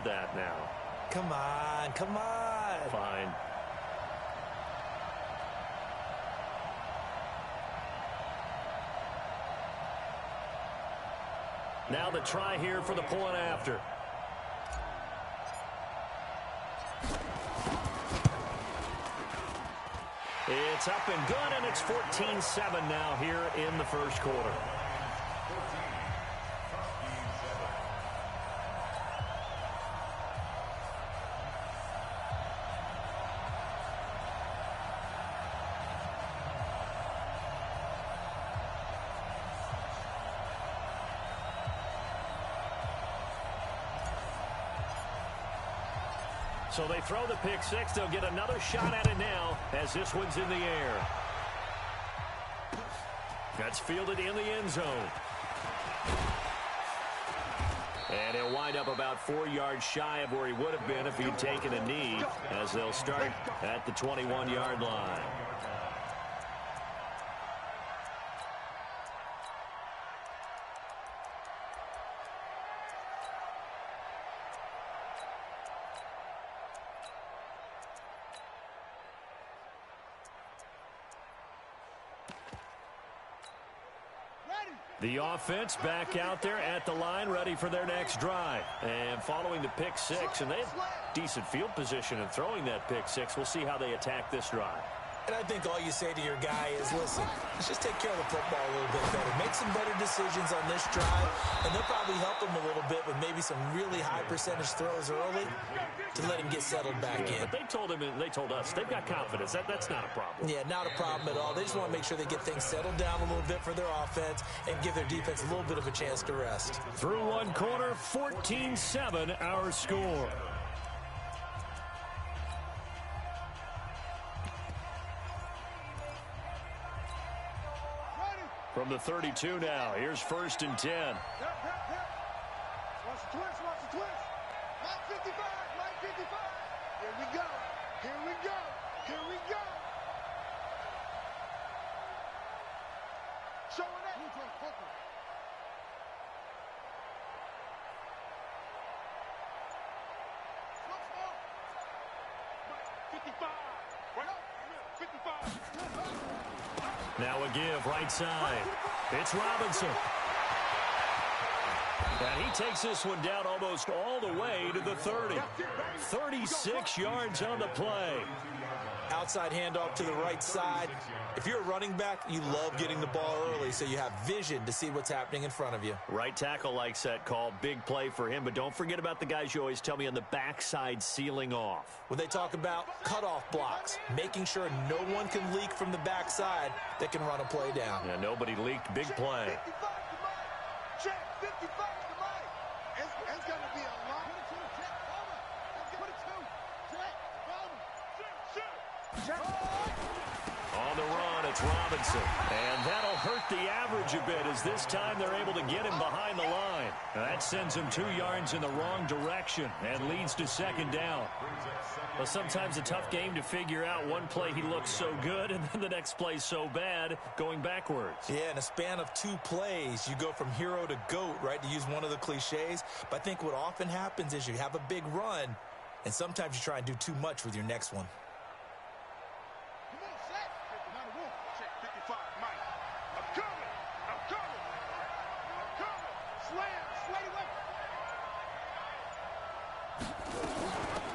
with that now. Come on, come on. Fine. Now the try here for the point after. It's up and good, and it's 14-7 now here in the first quarter. So they throw the pick six. They'll get another shot at it now as this one's in the air. That's fielded in the end zone. And he'll wind up about 4 yards shy of where he would have been if he'd taken a knee, as they'll start at the 21-yard line. The offense back out there at the line, ready for their next drive. And following the pick six, and they have decent field position in throwing that pick six. We'll see how they attack this drive. And I think all you say to your guy is, listen, let's just take care of the football a little bit better. Make some better decisions on this drive, and they'll probably help him a little bit with maybe some really high percentage throws early to let him get settled back in. But they told him, and they told us, they've got confidence. That's not a problem. Yeah, not a problem at all. They just want to make sure they get things settled down a little bit for their offense and give their defense a little bit of a chance to rest. Through one quarter, 14-7 our score. From the 32 now, here's 1st and 10. Watch the twist, watch the twist. Mike 55, Mike 55. Here we go, here we go, here we go. Showing that. Mike 55, right up, 55. Now a give, right side. It's Robinson. And he takes this one down almost all the way to the 30. 36 yards on the play. Outside handoff to the right side. If you're a running back, you love getting the ball early so you have vision to see what's happening in front of you. Right tackle likes that call. Big play for him. But don't forget about the guys you always tell me on the backside sealing off. When they talk about cutoff blocks, making sure no one can leak from the backside that can run a play down. Yeah, nobody leaked. Big play. Check 55 to Mike. It's going to be a long. On the run, it's Robinson. And that'll hurt the average a bit as this time they're able to get him behind the line. That sends him 2 yards in the wrong direction and leads to 2nd down. Well, sometimes a tough game to figure out. One play he looks so good, and then the next play so bad, going backwards. Yeah, in a span of 2 plays, you go from hero to GOAT, right, to use one of the cliches. But I think what often happens is you have a big run, and sometimes you try and do too much with your next one.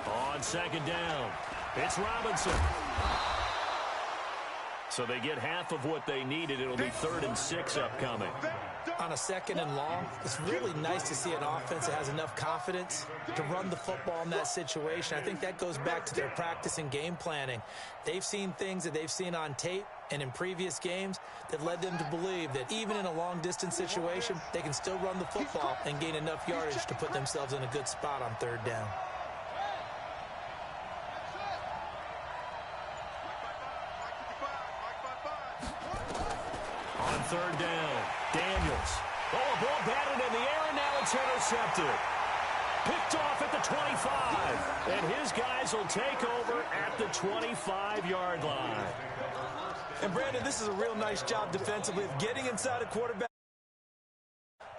On 2nd down, it's Robinson. So they get half of what they needed. It'll be 3rd and 6 upcoming. On a 2nd and long, it's really nice to see an offense that has enough confidence to run the football in that situation. I think that goes back to their practice and game planning. They've seen things that they've seen on tape and in previous games that led them to believe that even in a long-distance situation, they can still run the football and gain enough yardage to put themselves in a good spot on 3rd down. On 3rd down, Daniels. Oh, a ball batted in the air, and now it's intercepted. Picked off at the 25. And his guys will take over at the 25-yard line. And, Brandon, this is a real nice job defensively of getting inside a quarterback.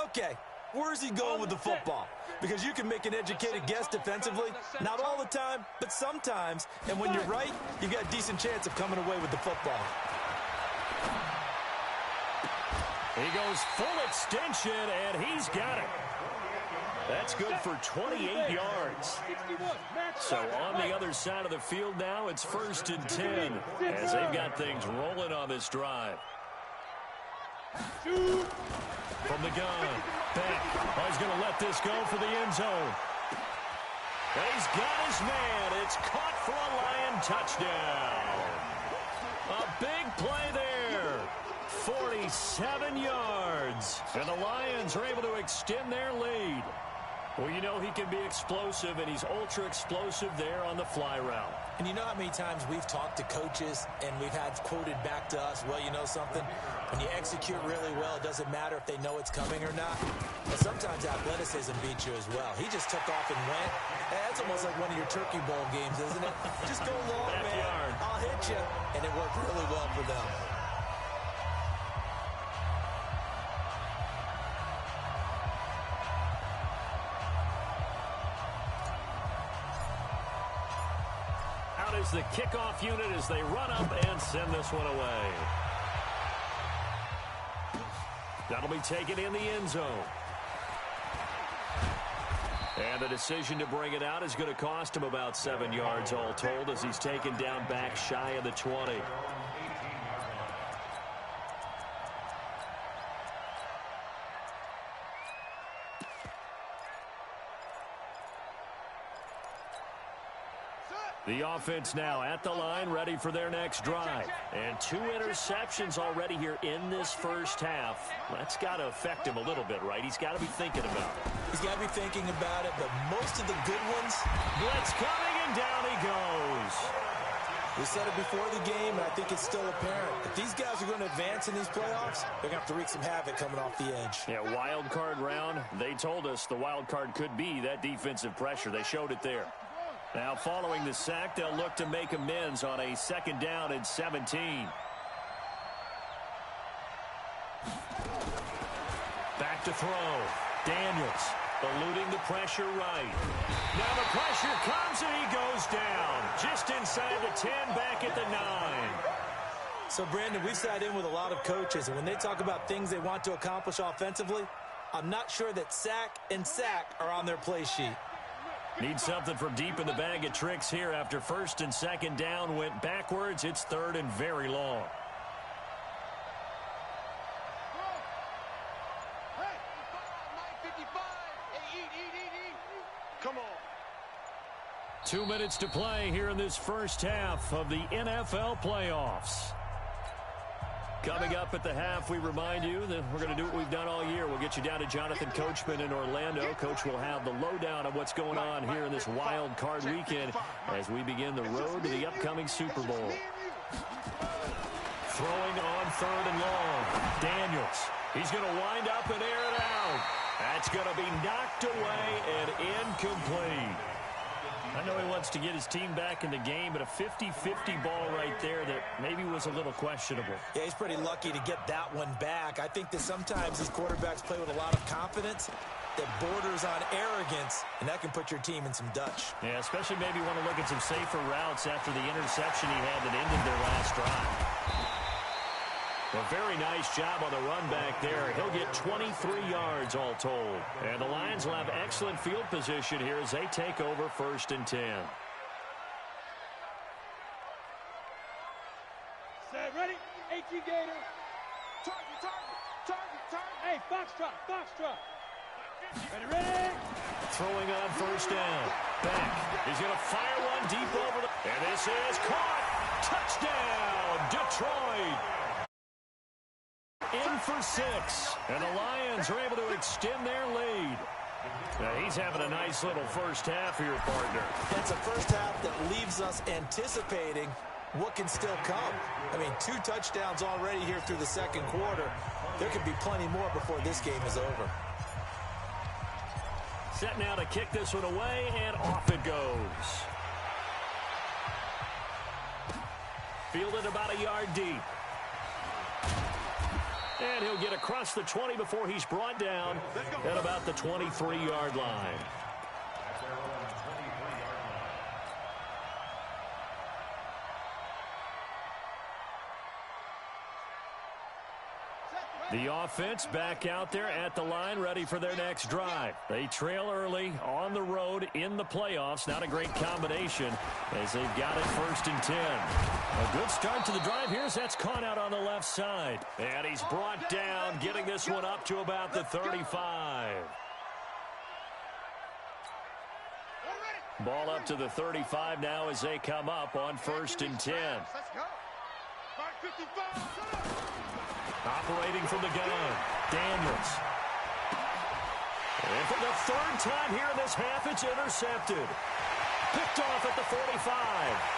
Okay, Where is he going with the football? Because you can make an educated guess defensively, not all the time, but sometimes. And when you're right, you've got a decent chance of coming away with the football. He goes full extension, and he's got it. That's good for 28 yards. So on the other side of the field now, it's 1st and 10 as they've got things rolling on this drive. From the gun, Beck. Oh, he's going to let this go for the end zone. And he's got his man. It's caught for a Lion touchdown. A big play there. 47 yards. And the Lions are able to extend their lead. Well, you know he can be explosive, and he's ultra-explosive there on the fly route. And you know how many times we've talked to coaches and we've had quoted back to us, well, you know something? When you execute really well, it doesn't matter if they know it's coming or not. But sometimes athleticism beats you as well. He just took off and went. That's almost like one of your Turkey Bowl games, isn't it? Just go long, man. I'll hit you. And it worked really well for them. Is the kickoff unit as they run up and send this one away. That'll be taken in the end zone. And the decision to bring it out is going to cost him about 7 yards all told as he's taken down back shy of the 20. The offense now at the line, ready for their next drive. And 2 interceptions already here in this first half. That's got to affect him a little bit, right? He's got to be thinking about it. He's got to be thinking about it, but most of the good ones... Blitz coming, and down he goes. We said it before the game, and I think it's still apparent. If these guys are going to advance in these playoffs, they're going to have to wreak some havoc coming off the edge. Yeah, wild card round. They told us the wild card could be that defensive pressure. They showed it there. Now, following the sack, they'll look to make amends on a 2nd down and 17. Back to throw. Daniels eluding the pressure right. Now the pressure comes, and he goes down. Just inside the 10, back at the 9. So, Brandon, we've sat in with a lot of coaches, and when they talk about things they want to accomplish offensively, I'm not sure that sack and sack are on their play sheet. Need something from deep in the bag of tricks here after 1st and 2nd down went backwards. It's 3rd and very long. Come on. 2 minutes to play here in this first half of the NFL playoffs. Coming up at the half, we remind you that we're going to do what we've done all year. We'll get you down to Jonathan Coachman in Orlando. Coach will have the lowdown of what's going on here in this wild card weekend as we begin the road to the upcoming Super Bowl. Throwing on 3rd and long. Daniels. He's going to wind up and air it out. That's going to be knocked away and incomplete. I know he wants to get his team back in the game, but a 50-50 ball right there that maybe was a little questionable. Yeah, he's pretty lucky to get that one back. I think that sometimes these quarterbacks play with a lot of confidence that borders on arrogance, and that can put your team in some Dutch. Yeah, especially maybe want to look at some safer routes after the interception he had that ended their last drive. A very nice job on the run back there. He'll get 23 yards all told. And the Lions will have excellent field position here as they take over 1st and 10. Set, ready? 18 Gator. Target. Hey, Foxtrot. Ready? Throwing on 1st down. Beck. He's going to fire one deep over the... And this is caught. Touchdown, Detroit. In for 6, and the Lions are able to extend their lead. Now, he's having a nice little first half here, partner. That's a first half that leaves us anticipating what can still come. I mean, 2 touchdowns already here through the 2nd quarter. There could be plenty more before this game is over. Set now to kick this one away, and off it goes. Fielded about a yard deep. And he'll get across the 20 before he's brought down at about the 23-yard line. The offense back out there at the line, ready for their next drive. They trail early on the road in the playoffs. Not a great combination as they've got it 1st and 10. A good start to the drive here as that's caught out on the left side. And he's brought down, getting this one up to about the 35. Ball up to the 35 now as they come up on 1st and 10. Operating from the gun, Daniels. And for the 3rd time here in this half, it's intercepted. Picked off at the 45.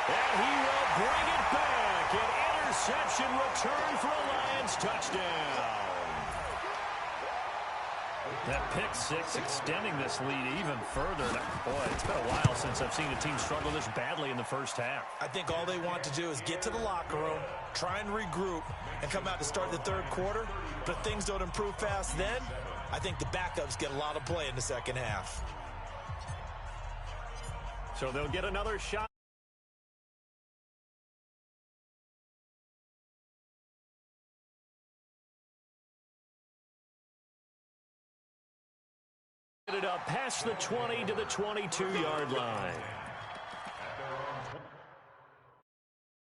And he will bring it back. An interception return for a Lions touchdown. That pick six extending this lead even further. Boy, it's been a while since I've seen a team struggle this badly in the first half. I think all they want to do is get to the locker room, try and regroup, and come out to start the 3rd quarter. But if things don't improve fast then, I think the backups get a lot of play in the 2nd half. So they'll get another shot. It up past the 20 to the 22-yard line.